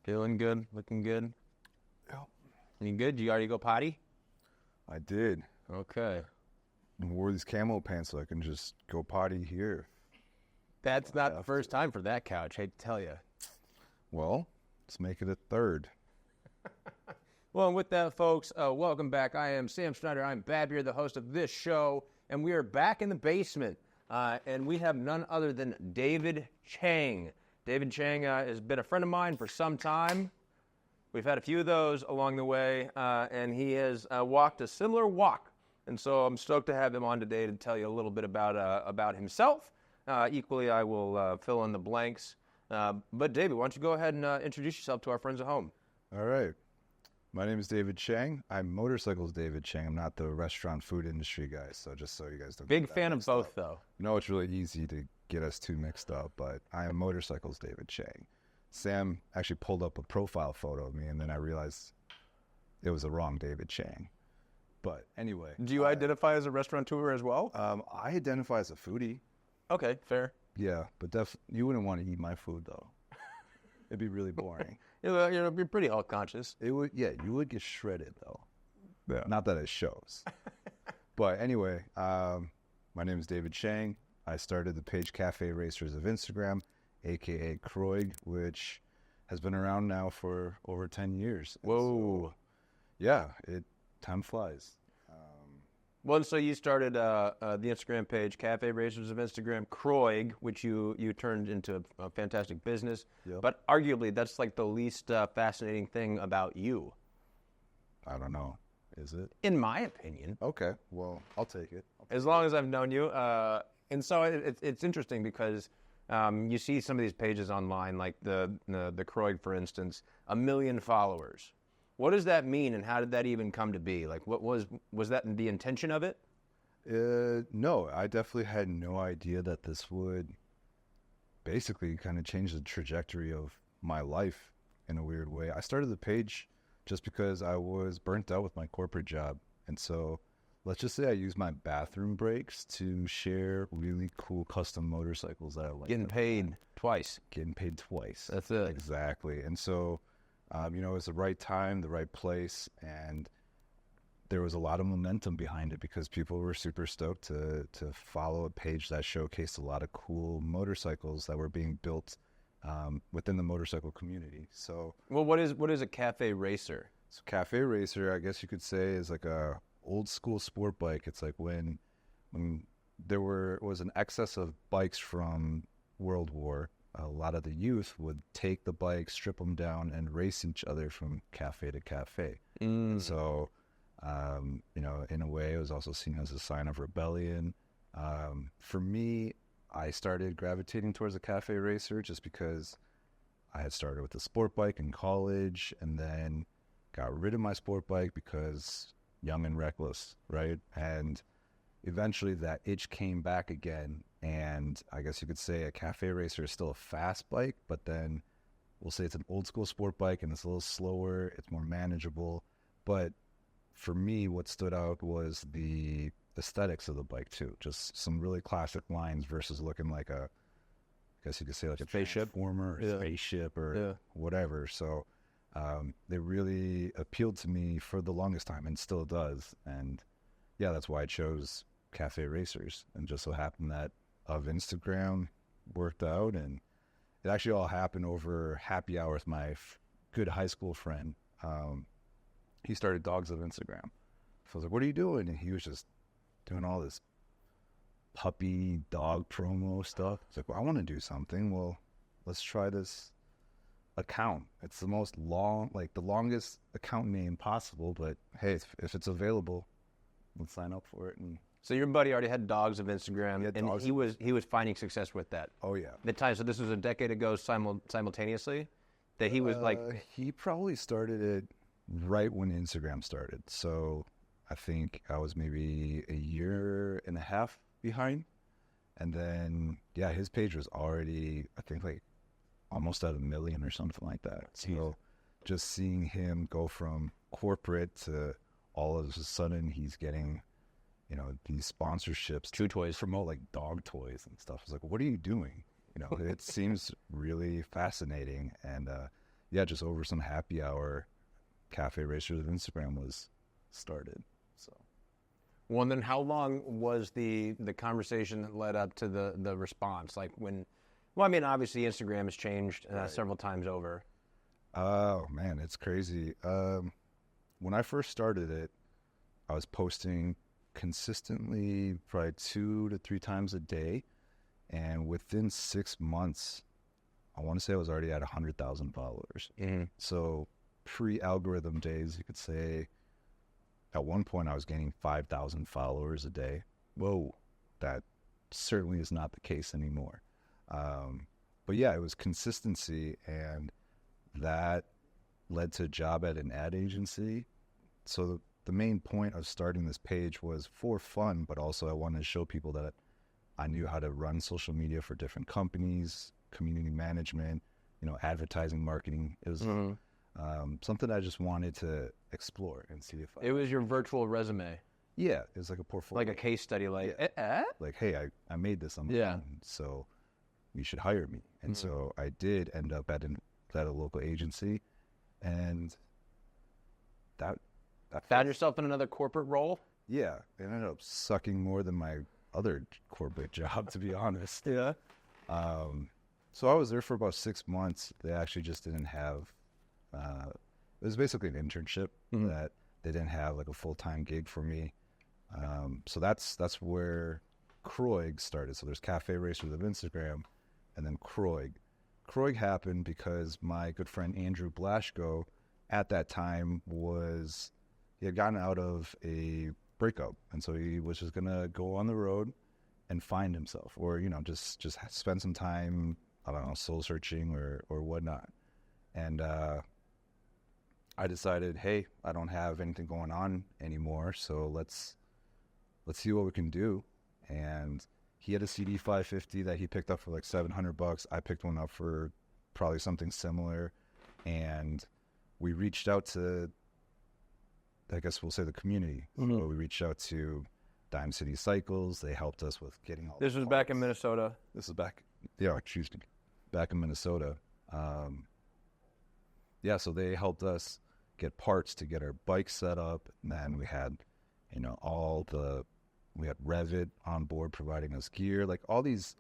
Feeling good, looking good. Yep. You good? You already go potty? I did. Okay. I wore these camo pants so I can just go potty here. That's not the first time for that couch, hate to tell you. Well, let's make it a third. Well, and with that, folks, welcome back. I am Sam Schneider. I'm Bad Beer, the host of this show, and we are back in the basement, and we have none other than David Chang. David Chang has been a friend of mine for some time. We've had a few of those along the way, and he has walked a similar walk. And so I'm stoked to have him on today to tell you a little bit about himself. Equally, I will fill in the blanks. But David, why don't you go ahead and introduce yourself to our friends at home? All right. My name is David Chang. I'm Motorcycles David Chang. I'm not the restaurant food industry guy, so just so you guys don't Big get that fan of mixed both, up. though. I know it's really easy to get us too mixed up, but I am Motorcycles David Chang. Sam actually pulled up a profile photo of me, and then I realized it was the wrong David Chang. But anyway. Do you identify as a restaurateur as well? I identify as a foodie. Okay, fair. Yeah, but you wouldn't want to eat my food, though. It'd be really boring. You're pretty health conscious. It would, yeah, you would get shredded, though. Yeah. Not that it shows. But anyway, my name is David Chang. I started the page Café Racers of Instagram, a.k.a. CROIG, which has been around now for over 10 years. And Whoa. so, yeah, time flies. Well, and so you started the Instagram page, Café Racers of Instagram, CROIG, which you turned into a fantastic business. Yep. But arguably, that's like the least fascinating thing about you. I don't know. Is it? In my opinion. Okay, well, I'll take it. As long as I've known you. And so it's interesting because you see some of these pages online, like the CROIG, for instance, 1 million followers. What does that mean, and how did that even come to be? Like, what was that the intention of it? No, I definitely had no idea that this would basically kind of change the trajectory of my life in a weird way. I started the page just because I was burnt out with my corporate job. And so let's just say I used my bathroom breaks to share really cool custom motorcycles that I like. Getting paid twice. Getting paid twice. That's it. Exactly. And so, it was the right time, the right place, and there was a lot of momentum behind it because people were super stoked to follow a page that showcased a lot of cool motorcycles that were being built within the motorcycle community. So, well, what is a Café Racer? So Café Racer, I guess you could say, is like a old school sport bike. It's like when there was an excess of bikes from World War. A lot of the youth would take the bikes, strip them down, and race each other from cafe to cafe. So, in a way, it was also seen as a sign of rebellion. For me, I started gravitating towards a cafe racer just because I had started with a sport bike in college and then got rid of my sport bike because young and reckless, right? And eventually that itch came back again. And I guess you could say a cafe racer is still a fast bike, but then we'll say it's an old school sport bike and it's a little slower, it's more manageable. But for me, what stood out was the aesthetics of the bike too. Just some really classic lines versus looking like I guess you could say like a Spaceship? Transformer or spaceship or whatever. So they really appealed to me for the longest time and still does. And yeah, that's why I chose Cafe Racers. And just so happened that of Instagram worked out, and it actually all happened over happy hour with my good high school friend. He started Dogs of Instagram. So I was like, what are you doing? And he was just doing all this puppy dog promo stuff. It's like, well, I want to do something. Well, let's try this account. It's the longest account name possible, but hey, if it's available, let's sign up for it. And so your buddy already had Dogs of Instagram, and he was finding success with that. Oh yeah. The time. So this was a decade ago, simultaneously, that he was he probably started it right when Instagram started. So I think I was maybe a year and a half behind, and then his page was already, I think, like almost at 1 million or something like that. So just seeing him go from corporate to all of a sudden he's getting, these sponsorships, Chew toys, promote like dog toys and stuff. I was like, what are you doing? It seems really fascinating. And yeah, just over some happy hour, Cafe Racers of Instagram was started. So, well, and then how long was the conversation that led up to the response? Like when, well, I mean, obviously Instagram has changed several times over. Oh man, it's crazy. When I first started it, I was posting consistently, probably 2 to 3 times a day, and within 6 months, I want to say I was already at 100,000 followers. Mm-hmm. So pre-algorithm days, you could say, at one point I was gaining 5,000 followers a day. Whoa, that certainly is not the case anymore. But yeah, it was consistency, and that led to a job at an ad agency. So the main point of starting this page was for fun, but also I wanted to show people that I knew how to run social media for different companies, community management, advertising, marketing. It was something I just wanted to explore and see if It was your virtual resume. Yeah, it was like a portfolio. Like a case study, like, like, hey, I made this on my own, so you should hire me. And so I did end up at a local agency, and that found yourself in another corporate role? Yeah, it ended up sucking more than my other corporate job, to be honest. Yeah. So I was there for about 6 months. They actually just didn't have, it was basically an internship that they didn't have like a full-time gig for me. So that's where CROIG started. So there's Cafe Racers of Instagram, and then CROIG. CROIG happened because my good friend Andrew Blaschko at that time he had gotten out of a breakup, and so he was just gonna go on the road and find himself, or just spend some time, I don't know, soul searching or whatnot. And I decided, hey, I don't have anything going on anymore, so let's see what we can do. And he had a CD 550 that he picked up for like $700. I picked one up for probably something similar, and we reached out to, I guess we'll say, the community. So we reached out to Dime City Cycles. They helped us with getting all. This was back in Minnesota. This is back in Minnesota. Yeah, so they helped us get parts to get our bike set up, and then we had, we had Revit on board providing us gear. Like all these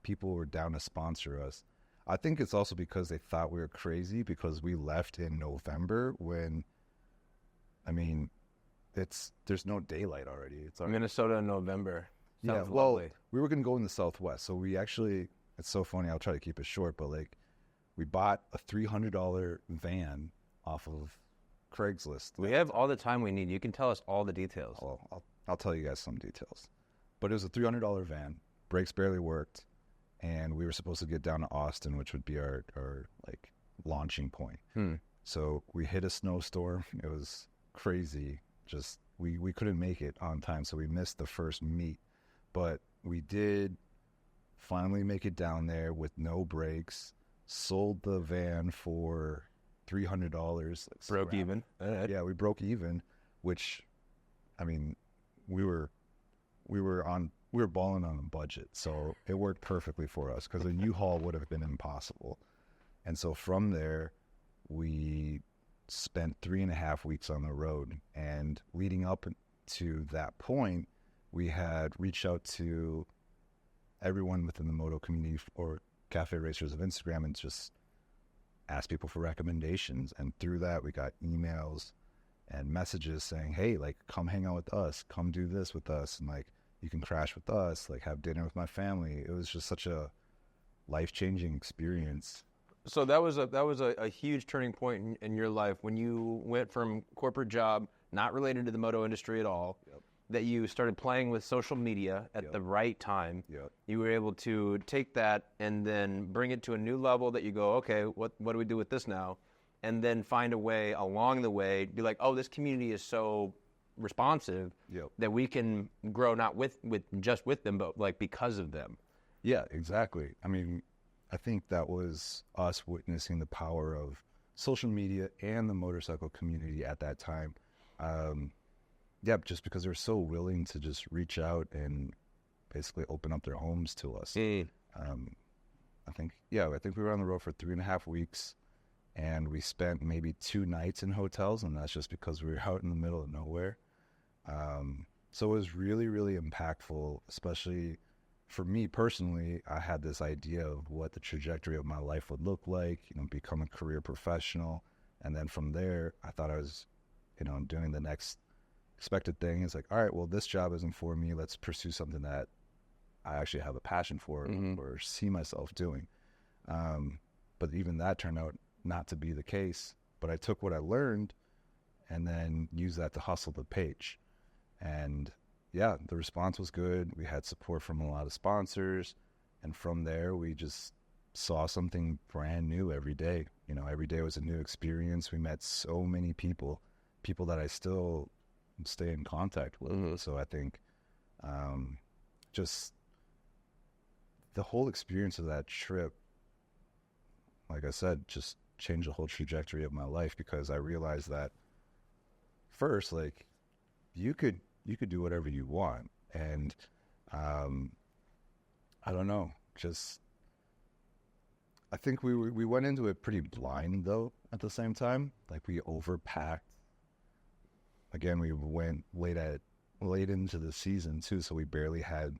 people were down to sponsor us. I think it's also because they thought we were crazy because we left in November when, I mean, there's no daylight already. It's already Minnesota in November. Sounds lovely. We were going to go in the Southwest. So we actually, it's so funny, I'll try to keep it short, but like we bought a $300 van off of Craigslist. We have all the time we need. You can tell us all the details. I'll tell you guys some details. But it was a $300 van. Brakes barely worked. And we were supposed to get down to Austin, which would be our like launching point. So we hit a snowstorm. It was crazy. Just we couldn't make it on time, so we missed the first meet. But we did finally make it down there with no brakes. Sold the van for $300. Broke even. Yeah, we broke even, which, I mean, we were balling on a budget, so it worked perfectly for us because a U-Haul would have been impossible. And so from there, we spent 3.5 weeks on the road. And leading up to that point, we had reached out to everyone within the moto community or Cafe Racers of Instagram and just asked people for recommendations. And through that, we got emails and messages saying, hey, like, come hang out with us, come do this with us, and like, you can crash with us, like have dinner with my family. It was just such a life-changing experience. So that was a huge turning point in your life when you went from corporate job, not related to the moto industry at all, that you started playing with social media at the right time. You were able to take that and then bring it to a new level that you go, okay, what do we do with this now? And then find a way along the way, be like, oh, this community is so responsive that we can grow not with them, but like because of them. Yeah, exactly. I mean, I think that was us witnessing the power of social media and the motorcycle community at that time. Just because they're so willing to just reach out and basically open up their homes to us. I think we were on the road for 3.5 weeks, and we spent maybe 2 nights in hotels, and that's just because we were out in the middle of nowhere. So it was really, really impactful, especially for me personally. I had this idea of what the trajectory of my life would look like, become a career professional. And then from there, I thought I was, doing the next expected thing. It's like, all right, well, this job isn't for me. Let's pursue something that I actually have a passion for or see myself doing. But even that turned out not to be the case. But I took what I learned and then used that to hustle the page. And yeah, the response was good. We had support from a lot of sponsors. And from there, we just saw something brand new every day. Every day was a new experience. We met so many people that I still stay in contact with. So I think just the whole experience of that trip, like I said, just changed the whole trajectory of my life, because I realized that first, like, you could do whatever you want. And I don't know, just I think we went into it pretty blind, though, at the same time. Like, we overpacked. Again, we went late into the season too, so we barely had,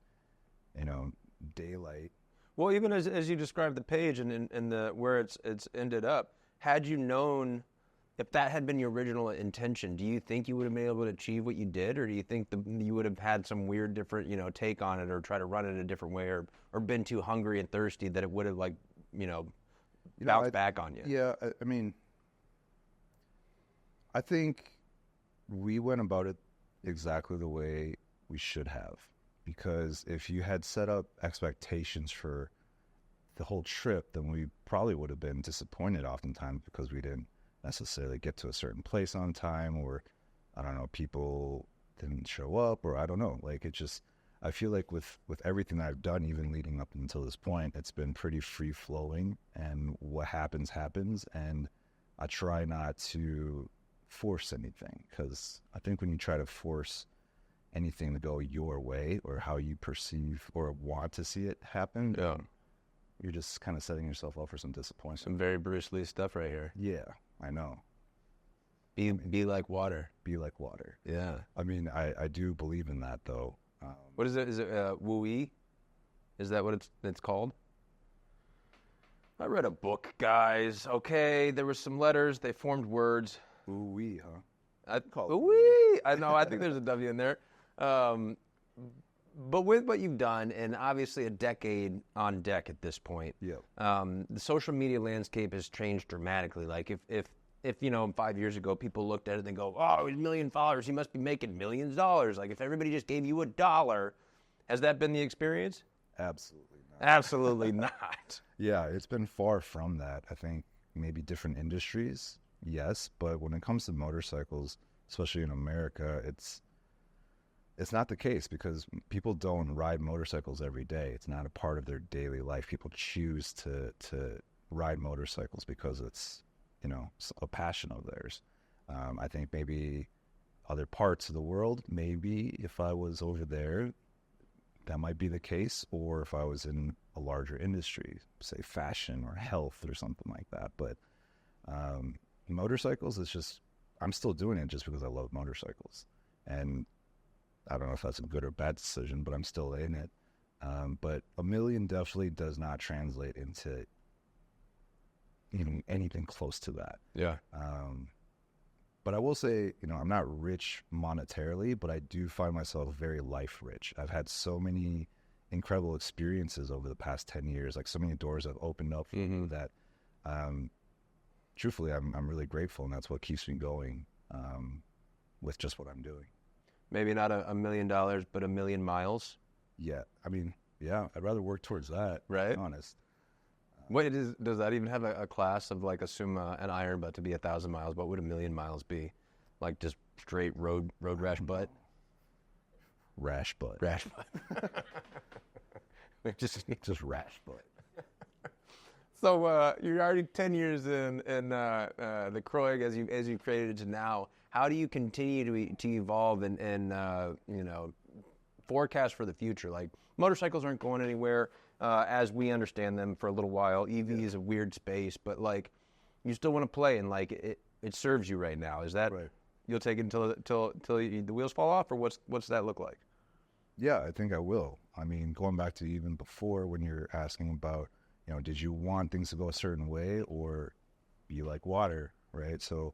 daylight. Well, even as you described the page and the where it's ended up, had you known, if that had been your original intention, do you think you would have been able to achieve what you did, or do you think you would have had some weird different take on it, or try to run it a different way, or been too hungry and thirsty that it would have bounced back on you? Yeah, I mean, I think we went about it exactly the way we should have, because if you had set up expectations for the whole trip, then we probably would have been disappointed oftentimes, because we didn't necessarily get to a certain place on time, or I don't know, people didn't show up, or I don't know. Like, it just, I feel like with everything I've done, even leading up until this point, it's been pretty free flowing, and what happens, and I try not to force anything, because I think when you try to force anything to go your way or how you perceive or want to see it happen, you're just kind of setting yourself up for some disappointment. Some very Bruce Lee stuff right here. Yeah, I know. Be like water. Be like water. Yeah. I mean, I do believe in that, though. What is it? Is it Wu-Yi? Is that what it's called? I read a book, guys. Okay, there were some letters. They formed words. Ooh-wee, huh? I'd call it Ooh-wee. I know. I think there's a W in there. But with what you've done, and obviously a decade on deck at this point, the social media landscape has changed dramatically. Like, if 5 years ago people looked at it and go, oh, he's 1 million followers, he must be making millions of dollars. Like, if everybody just gave you $1, has that been the experience? Absolutely not. Absolutely not. Yeah, it's been far from that. I think maybe different industries, yes, but when it comes to motorcycles, especially in America, it's not the case, because people don't ride motorcycles every day. It's not a part of their daily life. People choose to ride motorcycles because it's, a passion of theirs. I think maybe other parts of the world, maybe if I was over there, that might be the case, or if I was in a larger industry, say fashion or health or something like that. But motorcycles, it's just, I'm still doing it just because I love motorcycles. And I don't know if that's a good or bad decision, but I'm still in it. But 1 million definitely does not translate into anything close to that. Yeah. But I will say, I'm not rich monetarily, but I do find myself very life rich. I've had so many incredible experiences over the past 10 years, like so many doors have opened up that, truthfully, I'm really grateful, and that's what keeps me going with just what I'm doing. Maybe not $1 million, but 1 million miles. Yeah, I mean, yeah, I'd rather work towards that. Right. To be honest. Does that even have a class of, like, assume an iron butt to be 1,000 miles? What would 1 million miles be? Like, just straight road rash butt? Rash butt. Rash butt. just rash butt. So you're already 10 years in the CROIG as you created it to now. How do you continue to evolve and forecast for the future? Like, motorcycles aren't going anywhere as we understand them for a little while. EV is a weird space, but like, you still want to play and like it serves you right now. Is that Right. You'll take it until the wheels fall off, or what's that look like? Yeah, I think I will. I mean, going back to even before when you're asking about, did you want things to go a certain way or be like water, right? So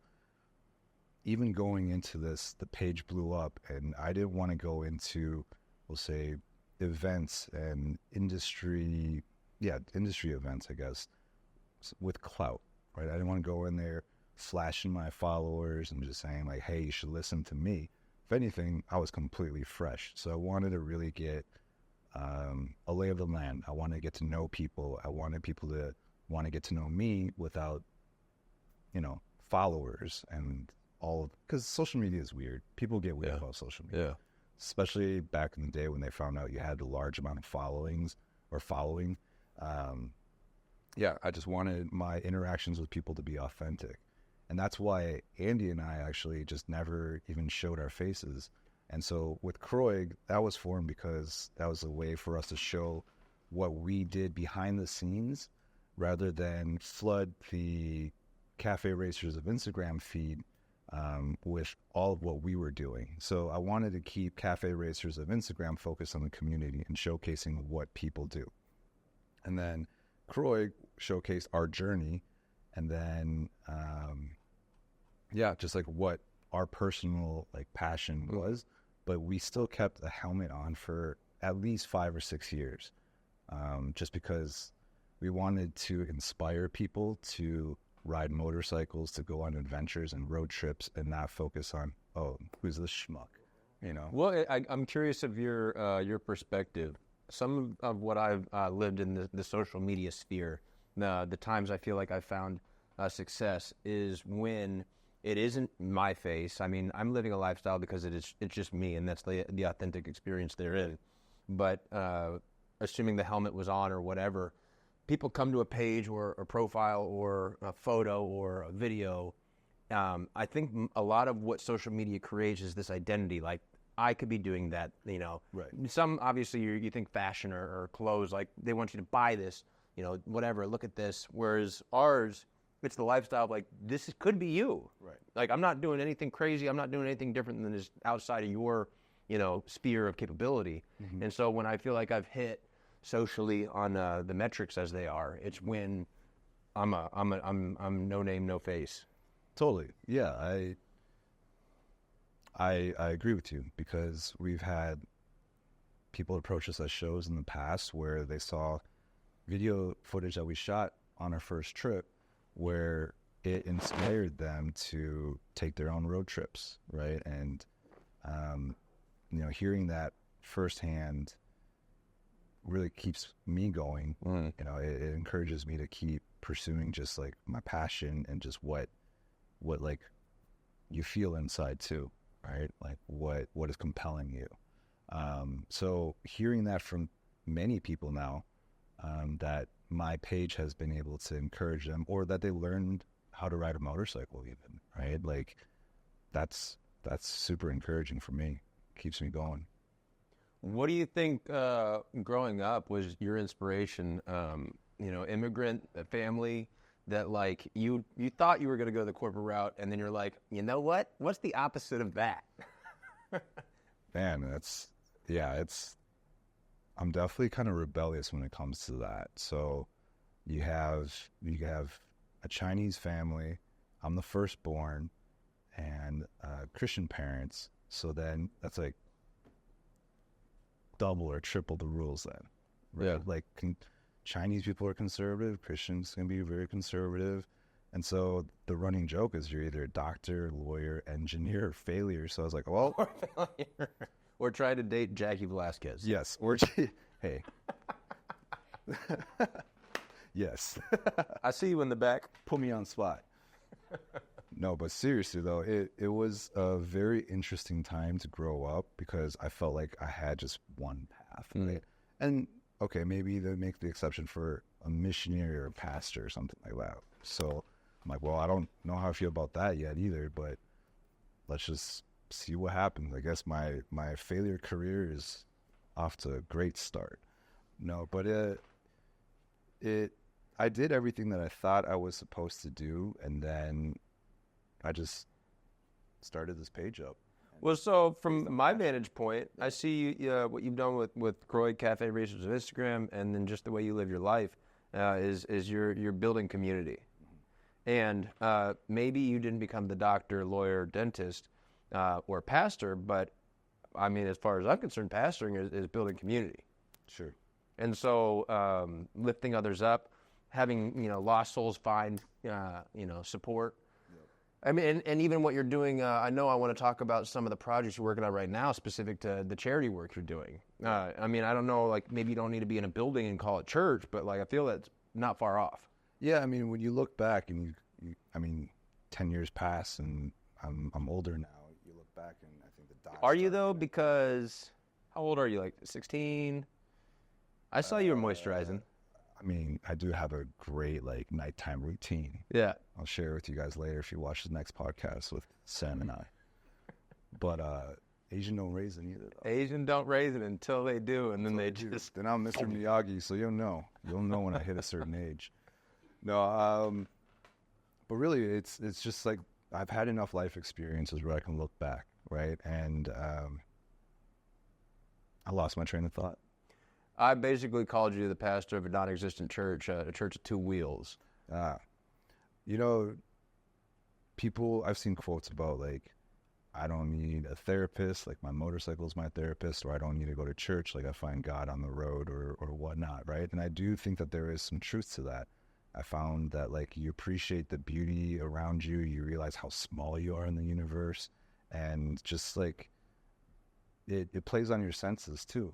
even going into this, the page blew up, and I didn't want to go into, we'll say, events and industry events, I guess, with clout, right? I didn't want to go in there flashing my followers and just saying like, hey, you should listen to me. If anything, I was completely fresh. So I wanted to really get a lay of the land. I wanted to get to know people. I wanted people to want to get to know me without, followers and because social media is weird. People get weird about social media. Yeah. Especially back in the day when they found out you had a large amount of following. I just wanted my interactions with people to be authentic. And that's why Andy and I actually just never even showed our faces. And so with CROIG, that was formed because that was a way for us to show what we did behind the scenes rather than flood the Café Racers of Instagram feed with all of what we were doing. So I wanted to keep Café Racers of Instagram focused on the community and showcasing what people do. And then CROIG showcased our journey, and then just like what our personal like passion was, but we still kept a helmet on for at least 5 or 6 years, just because we wanted to inspire people to ride motorcycles, to go on adventures and road trips, and not focus on, oh, who's this schmuck, Well, I'm curious of your perspective. Some of what I've lived in the social media sphere, the times I feel like I found success is when it isn't my face. I mean, I'm living a lifestyle because it's just me, and that's the authentic experience therein. But assuming the helmet was on or whatever, people come to a page or a profile or a photo or a video. I think a lot of what social media creates is this identity, like, I could be doing that, Right. Some, obviously, you think fashion or clothes, like they want you to buy this, whatever, look at this. Whereas ours, it's the lifestyle of like, this could be you. Right. Like, I'm not doing anything crazy. I'm not doing anything different than is outside of your, sphere of capability. Mm-hmm. And so when I feel like I've hit socially on the metrics as they are, it's when I'm no name, no face. Totally. Yeah. I agree with you, because we've had people approach us at shows in the past where they saw video footage that we shot on our first trip where it inspired them to take their own road trips, right? And, hearing that firsthand really keeps me going. It encourages me to keep pursuing just like my passion and just what like you feel inside too. Right? Like what is compelling you. So hearing that from many people now, that my page has been able to encourage them, or that they learned how to ride a motorcycle even, right? Like that's super encouraging for me. Keeps me going. What do you think growing up was your inspiration? Immigrant family, that like you thought you were going to go the corporate route, and then you're like, you know what? What's the opposite of that? Man, I'm definitely kind of rebellious when it comes to that. So you have a Chinese family. I'm the firstborn, and Christian parents. So then that's like double or triple the rules then. Right? Yeah. Like Chinese people are conservative, Christians can be very conservative. And so the running joke is you're either a doctor, lawyer, engineer, or failure. So I was like, well. Or failure. Or try to date Jackie Velasquez. Yes. Or, hey. Yes. I see you in the back. Put me on spot. No, but seriously though, it was a very interesting time to grow up, because I felt like I had just one path. Right? And okay, maybe they make the exception for a missionary or a pastor or something like that. So I'm like, well, I don't know how I feel about that yet either, but let's just see what happens. I guess my failure career is off to a great start. No, but I did everything that I thought I was supposed to do, and then I just started this page up. Well, so from my vantage point, I see what you've done with CROIG Café Research on Instagram, and then just the way you live your life is you're building community. And maybe you didn't become the doctor, lawyer, dentist, or pastor, but I mean, as far as I'm concerned, pastoring is building community. Sure. And so lifting others up, having lost souls find support. I mean, and even what you're doing, I know I want to talk about some of the projects you're working on right now specific to the charity work you're doing. I mean, I don't know, like maybe you don't need to be in a building and call it church, but like I feel that's not far off. Yeah, I mean, when you look back and I mean, 10 years pass and I'm older now. You look back and I think the dots. Are you though? Because how old are you? Like 16? I saw you were moisturizing. I mean, I do have a great like nighttime routine. Yeah. I'll share it with you guys later if you watch the next podcast with Sam and I. But Asian don't raisin either, though. Asian don't raisin until they do, and then they just... Then I'm Mr. Miyagi, so you'll know. You'll know when I hit a certain age. No, but really, it's just like I've had enough life experiences where I can look back, right? And I lost my train of thought. I basically called you the pastor of a non-existent church, a church of two wheels. People, I've seen quotes about like, I don't need a therapist, like my motorcycle is my therapist, or I don't need to go to church, like I find God on the road or whatnot, right? And I do think that there is some truth to that. I found that like you appreciate the beauty around you, you realize how small you are in the universe, and just like it plays on your senses too.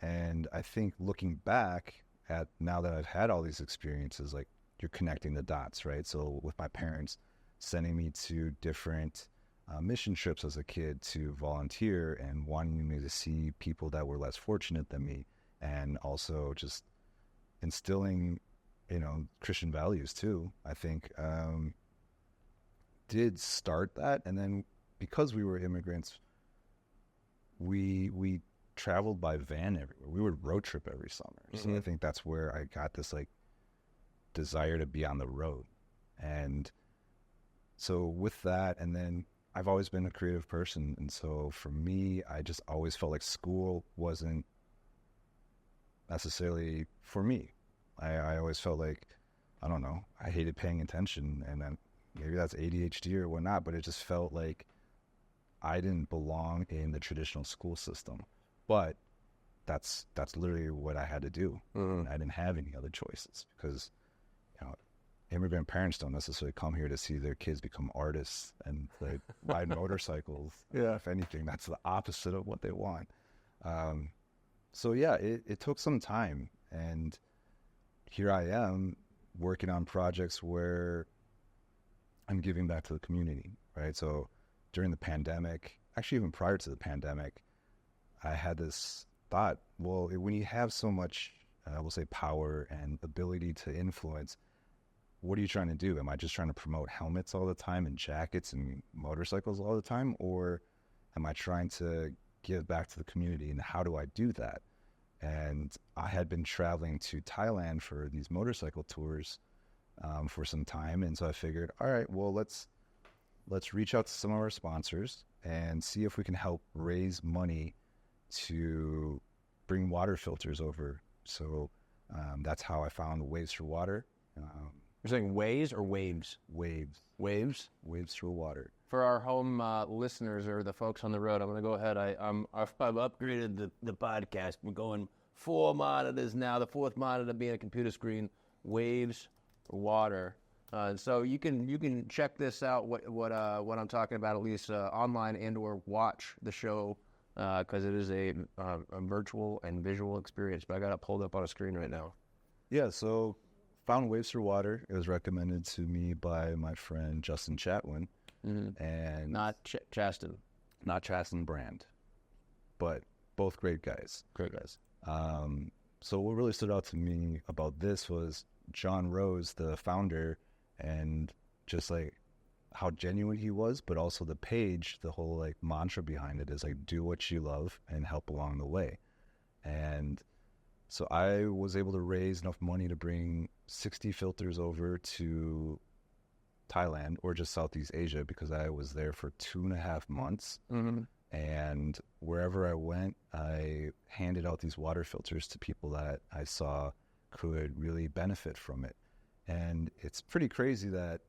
And I think looking back at now that I've had all these experiences, like you're connecting the dots, right? So with my parents sending me to different mission trips as a kid to volunteer and wanting me to see people that were less fortunate than me, and also just instilling, Christian values too, I think did start that. And then because we were immigrants, we traveled by van everywhere. We would road trip every summer. Mm-hmm. So I think that's where I got this like desire to be on the road. And so with that, and then I've always been a creative person. And so for me, I just always felt like school wasn't necessarily for me. I always felt like, I don't know, I hated paying attention, and then maybe that's ADHD or whatnot, but it just felt like I didn't belong in the traditional school system. But that's literally what I had to do. Mm-hmm. I didn't have any other choices because, immigrant parents don't necessarily come here to see their kids become artists and like ride motorcycles. Yeah. If anything, that's the opposite of what they want. So yeah, it took some time, and here I am working on projects where I'm giving back to the community, right? So during the pandemic, actually even prior to the pandemic, I had this thought, well, when you have so much, we'll say power and ability to influence, what are you trying to do? Am I just trying to promote helmets all the time and jackets and motorcycles all the time? Or am I trying to give back to the community, and how do I do that? And I had been traveling to Thailand for these motorcycle tours for some time. And so I figured, all right, well, let's reach out to some of our sponsors and see if we can help raise money to bring water filters over. So that's how I found Waves for Water. You're saying waves or waves? Waves. Waves? Waves for Water. For our home listeners or the folks on the road, I'm going to go ahead. I've upgraded the podcast. We're going 4 monitors now. The fourth monitor being a computer screen. Waves for Water. So you can check this out. What I'm talking about, at least online, and/or watch the show because it is a virtual and visual experience. But I got it pulled up on a screen right now. Yeah. So found Waves for Water. It was recommended to me by my friend Justin Chatwin. Mm-hmm. And not Chaston. Not Chaston Brand, but both great guys. Great guys. So what really stood out to me about this was John Rose, the founder, and just like how genuine he was, but also the page, the whole like mantra behind it is like, do what you love and help along the way. And So I was able to raise enough money to bring 60 filters over to Thailand or just Southeast Asia because I was there for 2.5 months. Mm-hmm. And wherever I went, I handed out these water filters to people that I saw could really benefit from it. And it's pretty crazy that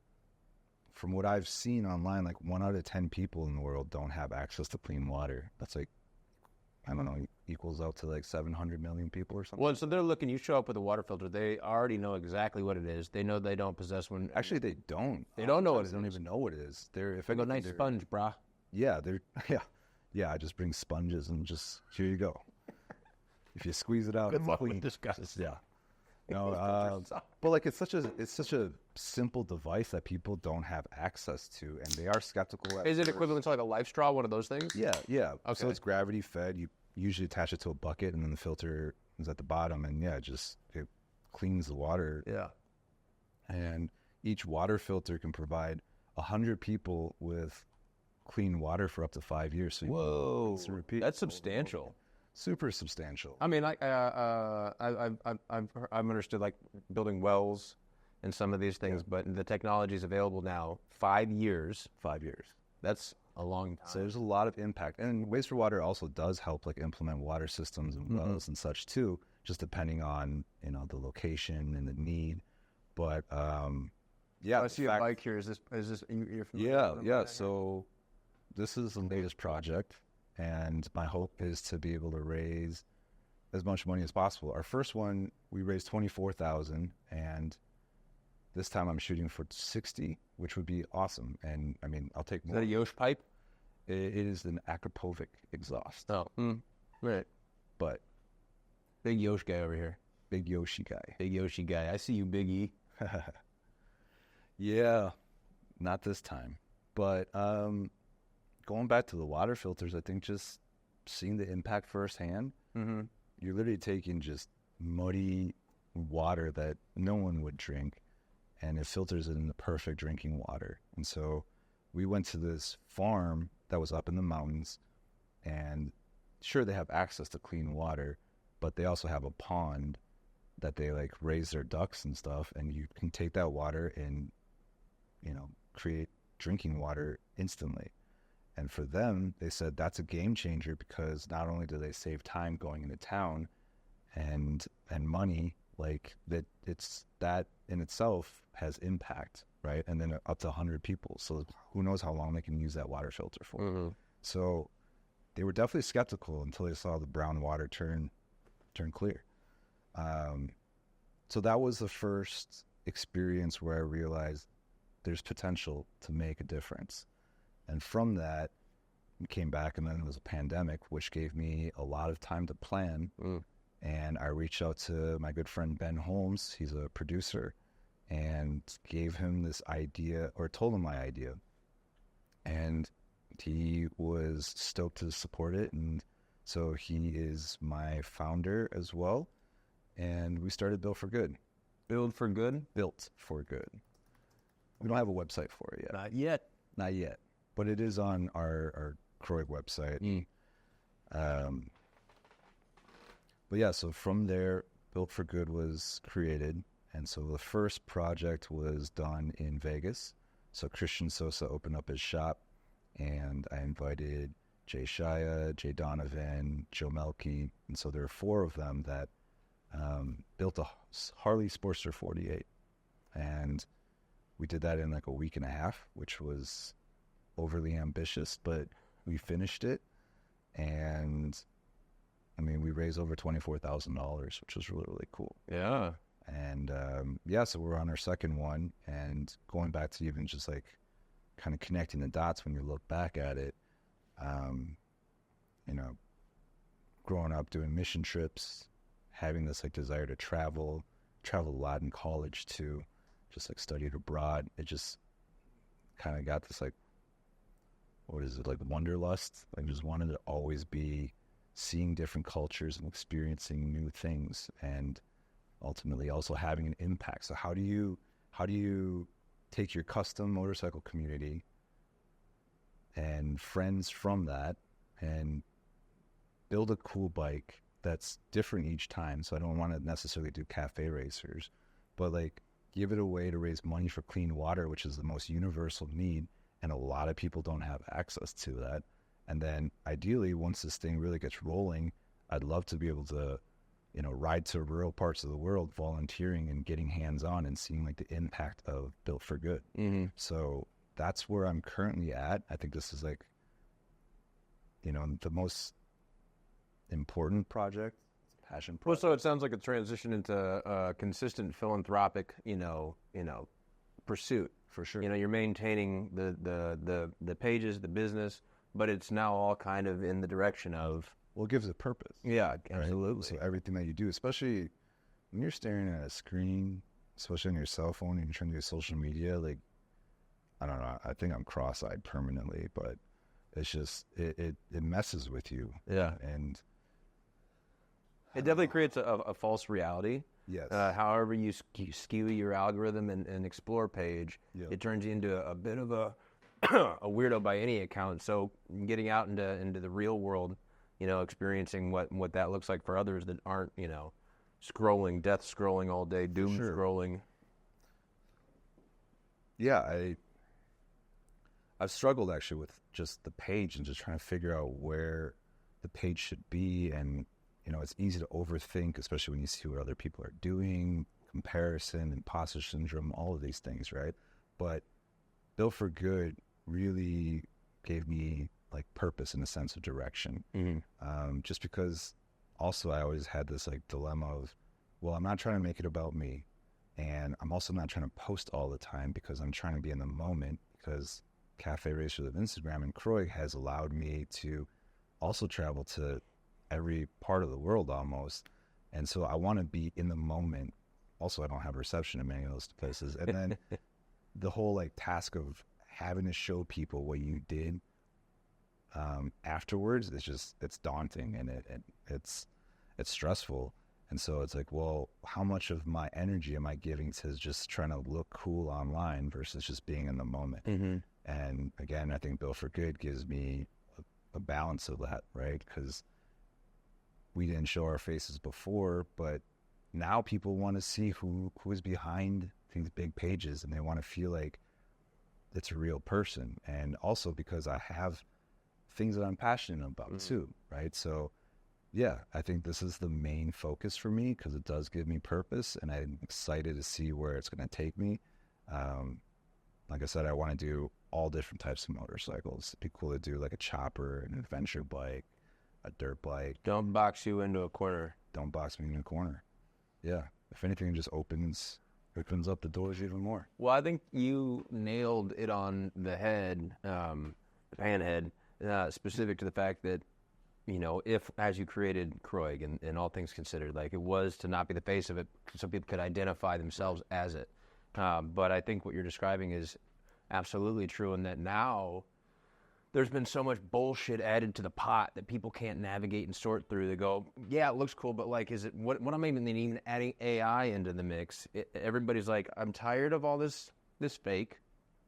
from what I've seen online, like 1 out of 10 people in the world don't have access to clean water. That's like, I don't know, equals out to like 700 million people or something. Well, so they're looking, you show up with a water filter, they already know exactly what it is. They know they don't possess one. Actually, they don't. They don't know what it is. They don't even know what it is. If I go, nice sponge, brah. Yeah, yeah, I just bring sponges and just, here you go. If you squeeze it out, Good it's luck clean. with this, guys. Yeah. No, but like it's such a simple device that people don't have access to, and they are skeptical. Is it equivalent to like a life straw, one of those things? Yeah. Okay. So it's gravity fed. You usually attach it to a bucket, and then the filter is at the bottom, and it cleans the water. Yeah. And each water filter can provide 100 people with clean water for up to 5 years. So Whoa, repeat. That's substantial. Super substantial. I mean, I've understood like building wells and some of these things, but the technology is available now. 5 years. 5 years. That's a long time. So there's a lot of impact, and Waste for Water also does help like implement water systems and wells and such too, just depending on the location and the need. But yeah, I see a bike here. Is this you're familiar? Yeah. So this is the latest project. And my hope is to be able to raise as much money as possible. Our first one, we raised $24,000, and this time I'm shooting for 60, which would be awesome. And I mean, I'll take more. Is that a Yosh pipe? It is an Akrapovic exhaust. Oh, right. But big Yosh guy over here. Big Yoshi guy. Big Yoshi guy. I see you, Big E. Yeah, not this time. But going back to the water filters, I think just seeing the impact firsthand, you're literally taking just muddy water that no one would drink, and it filters it in the perfect drinking water. And so we went to this farm that was up in the mountains, and sure, they have access to clean water, but they also have a pond that they like raise their ducks and stuff, and you can take that water and, create drinking water instantly. And for them, they said that's a game changer because not only do they save time going into town and money, like that in itself has impact, right? And then up to 100 people. So who knows how long they can use that water filter for. Mm-hmm. So they were definitely skeptical until they saw the brown water turn clear. So that was the first experience where I realized there's potential to make a difference. And from that, we came back, and then it was a pandemic, which gave me a lot of time to plan. And I reached out to my good friend Ben Holmes. He's a producer, and gave him this idea, or told him my idea. And he was stoked to support it. And so he is my founder as well. And we started Built for Good. Build for Good? Built for Good. We don't have a website for it yet. Not yet. But it is on our CROIG website. But yeah, so from there, Built for Good was created. And so the first project was done in Vegas. So Christian Sosa opened up his shop, and I invited Jay Shia, Jay Donovan, Joe Melky. And so there are 4 of them that built a Harley Sportster 48. And we did that in like a week and a half, which was overly ambitious, but we finished it. And I mean, we raised over $24,000, which was really, really cool. Yeah. And so we're on our second one, and going back to even just like kind of connecting the dots when you look back at it, growing up doing mission trips, having this like desire to travel a lot in college too, just like studied abroad. It just kind of got this like, what is it, like wanderlust? Like just wanted to always be seeing different cultures and experiencing new things, and ultimately also having an impact. So how do you take your custom motorcycle community and friends from that and build a cool bike that's different each time. So I don't want to necessarily do cafe racers, but like give it a way to raise money for clean water, which is the most universal need. And a lot of people don't have access to that. And then ideally, once this thing really gets rolling, I'd love to be able to, you know, ride to rural parts of the world, volunteering and getting hands-on and seeing like the impact of Built for Good. Mm-hmm. So that's where I'm currently at. I think this is like, you know, the most important project, passion project. Well, so it sounds like a transition into a consistent philanthropic, pursuit. For sure. You know, you're maintaining the pages, the business, but it's now all kind of in the direction of. Well, it gives it purpose. Yeah, absolutely. Right? So everything that you do, especially when you're staring at a screen, especially on your cell phone and you're trying to do social media, like, I don't know, I think I'm cross-eyed permanently, but it's just, it messes with you. Yeah. And it definitely creates a false reality. yes. However you skew your algorithm and explore page, Yep. it turns you into a bit of a a weirdo by any account. So getting out into the real world, you know, experiencing what that looks like for others that aren't, you know, death scrolling all day, doom sure. scrolling. Yeah, I've struggled actually with just the page and just trying to figure out where the page should be. And, you know, it's easy to overthink, especially when you see what other people are doing, comparison, imposter syndrome, all of these things, right? But Built for Good really gave me like purpose and a sense of direction. Mm-hmm. Just because also I always had this like dilemma of, well, I'm not trying to make it about me. And I'm also not trying to post all the time because I'm trying to be in the moment, because Cafe Racers of Instagram and CROIG has allowed me to also travel to every part of the world almost. And so I want to be in the moment. Also, I don't have reception in many of those places. And then the whole like task of having to show people what you did afterwards, it's daunting, and it's stressful. And so it's like, well, how much of my energy am I giving to just trying to look cool online versus just being in the moment? Mm-hmm. And again, I think Built for Good gives me a balance of that, right? Because we didn't show our faces before, but now people want to see who is behind these big pages, and they want to feel like it's a real person. And also because I have things that I'm passionate about too, right? So yeah, I think this is the main focus for me because it does give me purpose, and I'm excited to see where it's going to take me. Like I said, I want to do all different types of motorcycles. It'd be cool to do like a chopper, an adventure bike, a dirt bike. Don't box you into a corner. Don't box me in a corner. Yeah. If anything, it just opens up the doors even more. Well, I think you nailed it on the head, the panhead, specific to the fact that, you know, if, as you created CROIG and all things considered, like it was to not be the face of it, so people could identify themselves as it. But I think what you're describing is absolutely true, in that now there's been so much bullshit added to the pot that people can't navigate and sort through. They go, yeah, it looks cool, but like, is it, what am I even adding AI into the mix? Everybody's like, I'm tired of all this fake.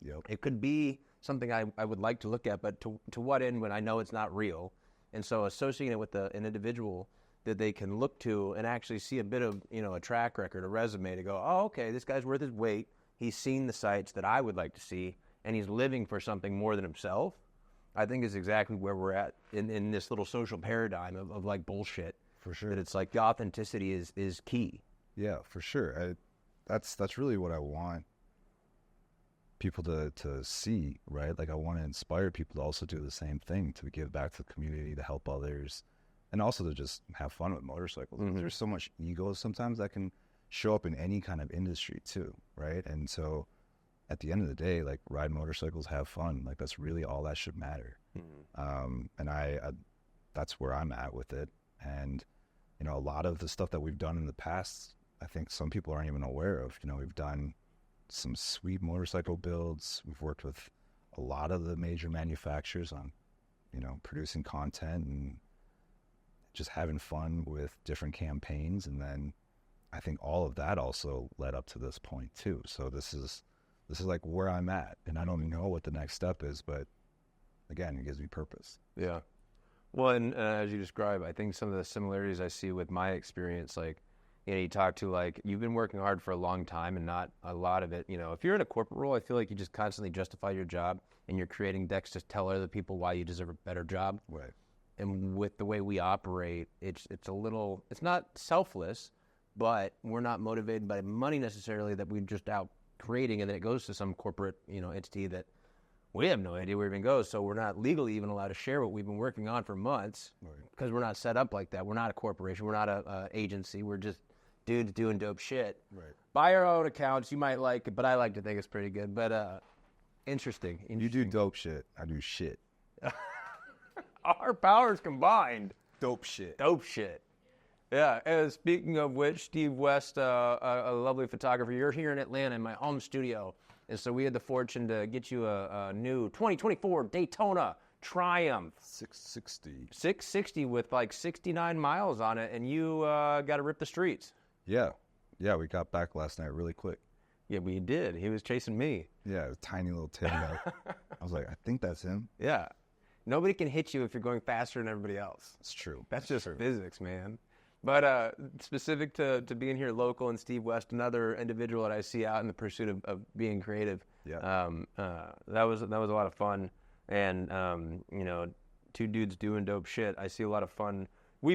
Yep. It could be something I would like to look at, but to what end when I know it's not real? And so associating it with an individual that they can look to and actually see a bit of, you know, a track record, a resume to go, oh, okay, this guy's worth his weight. He's seen the sites that I would like to see, and he's living for something more than himself, I think is exactly where we're at in this little social paradigm of like bullshit. For sure. That it's like the authenticity is key. Yeah, for sure. That's really what I want people to see, right? Like I want to inspire people to also do the same thing, to give back to the community, to help others, and also to just have fun with motorcycles. Mm-hmm. There's so much ego sometimes that can show up in any kind of industry too, right? And so at the end of the day, like, ride motorcycles, have fun. Like, that's really all that should matter. Mm-hmm. And I that's where I'm at with it. And, you know, a lot of the stuff that we've done in the past, I think some people aren't even aware of. You know, we've done some sweet motorcycle builds. We've worked with a lot of the major manufacturers on, you know, producing content and just having fun with different campaigns. And then I think all of that also led up to this point too. So this is like where I'm at, and I don't know what the next step is, but again, it gives me purpose. Yeah. Well, and as you describe, I think some of the similarities I see with my experience, like, you talk to, like, you've been working hard for a long time and not a lot of it. If you're in a corporate role, I feel like you just constantly justify your job and you're creating decks to tell other people why you deserve a better job. Right. And with the way we operate, it's not selfless, but we're not motivated by money necessarily, that we're just out creating and then it goes to some corporate, entity that we have no idea where it even goes. So we're not legally even allowed to share what we've been working on for months because we're not set up like that. We're not a corporation. We're not a agency. We're just dudes doing dope shit. Right. By our own accounts, you might like it, but I like to think it's pretty good. But interesting. You do dope shit. I do shit. Our powers combined. Dope shit. Dope shit. Yeah. And speaking of which, Steve West, a lovely photographer, you're here in Atlanta in my home studio. And so we had the fortune to get you a new 2024 Daytona Triumph. 660. 660 with like 69 miles on it, and you got to rip the streets. Yeah. Yeah, we got back last night really quick. Yeah, we did. He was chasing me. Yeah, a tiny little tail guy. I was like, I think that's him. Yeah. Nobody can hit you if you're going faster than everybody else. It's true. That's just physics, man. But specific to being here local and Steve West, another individual that I see out in the pursuit of being creative. Yeah. That was a lot of fun. And, two dudes doing dope shit. I see a lot of fun.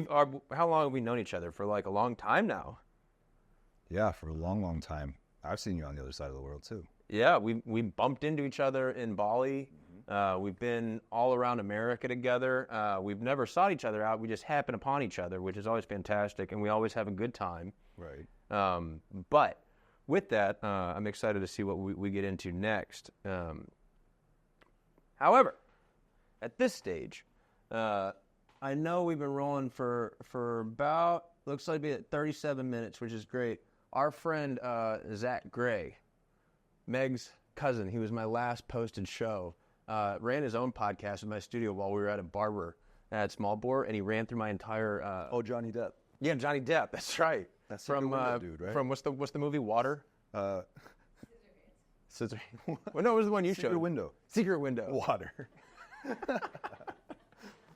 How long have we known each other? For like a long time now. Yeah, for a long, long time. I've seen you on the other side of the world too. Yeah, we bumped into each other in Bali. We've been all around America together. We've never sought each other out. We just happen upon each other, which is always fantastic, and we always have a good time. Right. But with that, I'm excited to see what we get into next. However, at this stage, I know we've been rolling for about, looks like at 37 minutes, which is great. Our friend Zach Gray, Meg's cousin, he was my last posted show, ran his own podcast in my studio while we were at a barber at Small Bore, and he ran through my entire... Johnny Depp. Yeah, Johnny Depp, that's right. That's from dude, right? From what's the movie, Water? Scissor. Well, no, it was the one you showed. Secret Window. Water.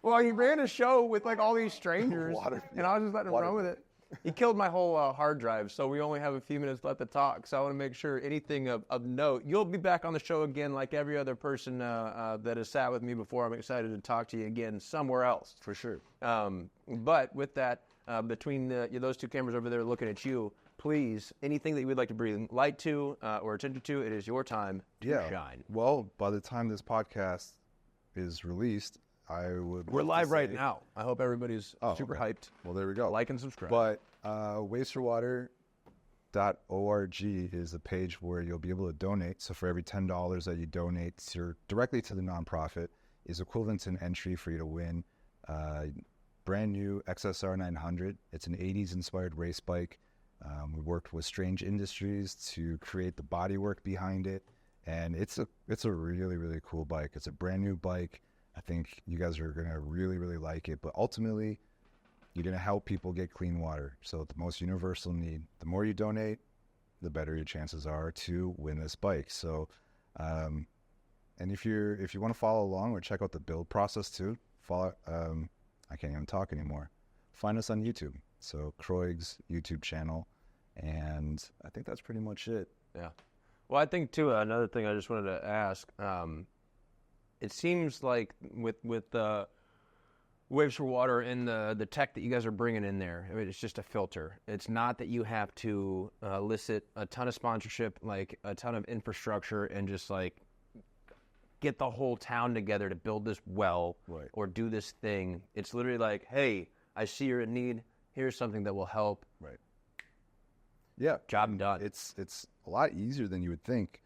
Well, he ran a show with like all these strangers, and I was just letting him run with it. He killed my whole hard drive, so we only have a few minutes left to talk. So I want to make sure anything of note. You'll be back on the show again, like every other person that has sat with me before. I'm excited to talk to you again somewhere else. For sure. But with that, between those two cameras over there looking at you, please, anything that you would like to bring light to or attention to, it is your time to shine. Well, by the time this podcast is released, we're live right now. I hope everybody's super hyped. Well, there we go. Like and subscribe. But wasteforwater.org is a page where you'll be able to donate. So for every $10 that you donate directly to the nonprofit is equivalent to an entry for you to win brand new XSR 900. It's an 80s inspired race bike. We worked with Strange Industries to create the bodywork behind it, and it's a really, really cool bike. It's a brand new bike. I think you guys are going to really, really like it. But ultimately, you're going to help people get clean water. So the most universal need. The more you donate, the better your chances are to win this bike. So, and if you want to follow along or check out the build process too, I can't even talk anymore. Find us on YouTube. So CROIG's YouTube channel. And I think that's pretty much it. Yeah. Well, I think too, another thing I just wanted to ask, it seems like with Waves for Water and the tech that you guys are bringing in there, I mean, it's just a filter. It's not that you have to elicit a ton of sponsorship, like a ton of infrastructure, and just like get the whole town together to build this well or do this thing. It's literally like, hey, I see you're in need. Here's something that will help. Right. Yeah. Job done. It's a lot easier than you would think.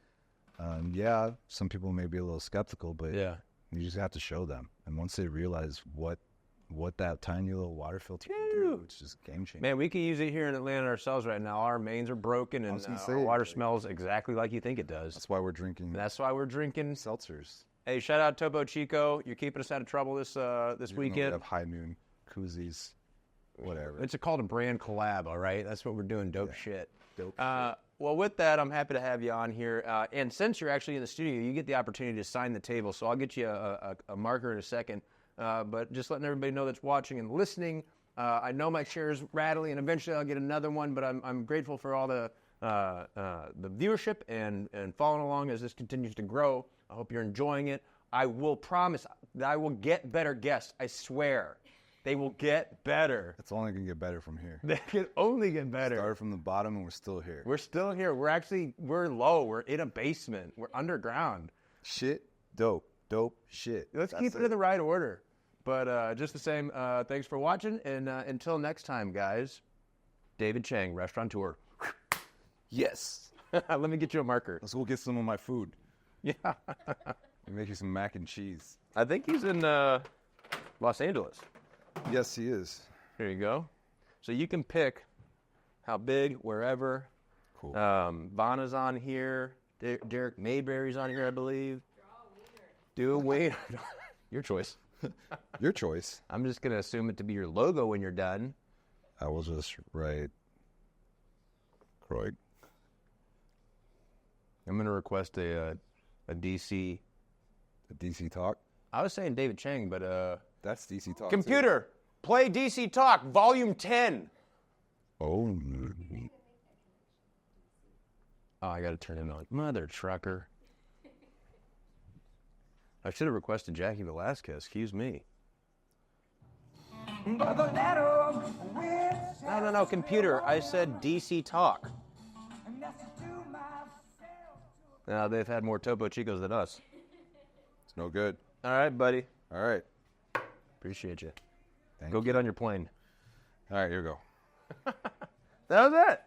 Some people may be a little skeptical, but you just have to show them. And once they realize what that tiny little water filter can do, it's just game changing. Man, we could use it here in Atlanta ourselves right now. Our mains are broken, and our water smells exactly like you think it does. That's why we're drinking. Seltzers. Hey, shout out Topo Chico. You're keeping us out of trouble this weekend. We have High Noon, koozies, whatever. It's called a brand collab, all right? That's what we're doing, dope shit. Dope shit. Well, with that, I'm happy to have you on here. And since you're actually in the studio, you get the opportunity to sign the table. So I'll get you a marker in a second. but just letting everybody know that's watching and listening. I know my chair is rattly, and eventually I'll get another one, but I'm grateful for all the viewership and following along as this continues to grow. I hope you're enjoying it. I will promise that I will get better guests. I swear. They will get better. It's only going to get better from here. They can only get better. Started from the bottom and we're still here. We're still here. We're low. We're in a basement. We're underground. Shit, dope, shit. Let's keep it in the right order. But just the same, thanks for watching. And until next time, guys, David Chang, restaurateur. Yes. Let me get you a marker. Let's go get some of my food. Yeah. Make you some mac and cheese. I think he's in Los Angeles. Yes, he is. Here you go. So you can pick how big, wherever. Cool. Vanna's on here. Derek Mayberry's on here, I believe. Do a wiener. Your choice. Your choice. I'm just going to assume it to be your logo when you're done. I will just write CROIG. I'm going to request a DC. A DC Talk. I was saying David Chang, but That's DC Talk. computer, play DC Talk, Volume 10. Oh, I got to turn it on. Mother trucker. I should have requested Jackie Velasquez. Excuse me. No, computer. I said DC Talk. Now they've had more Topo Chicos than us. it's no good. All right, buddy. All right. Appreciate you. Thank Go you. get on your plane. All right, here we go. That was it.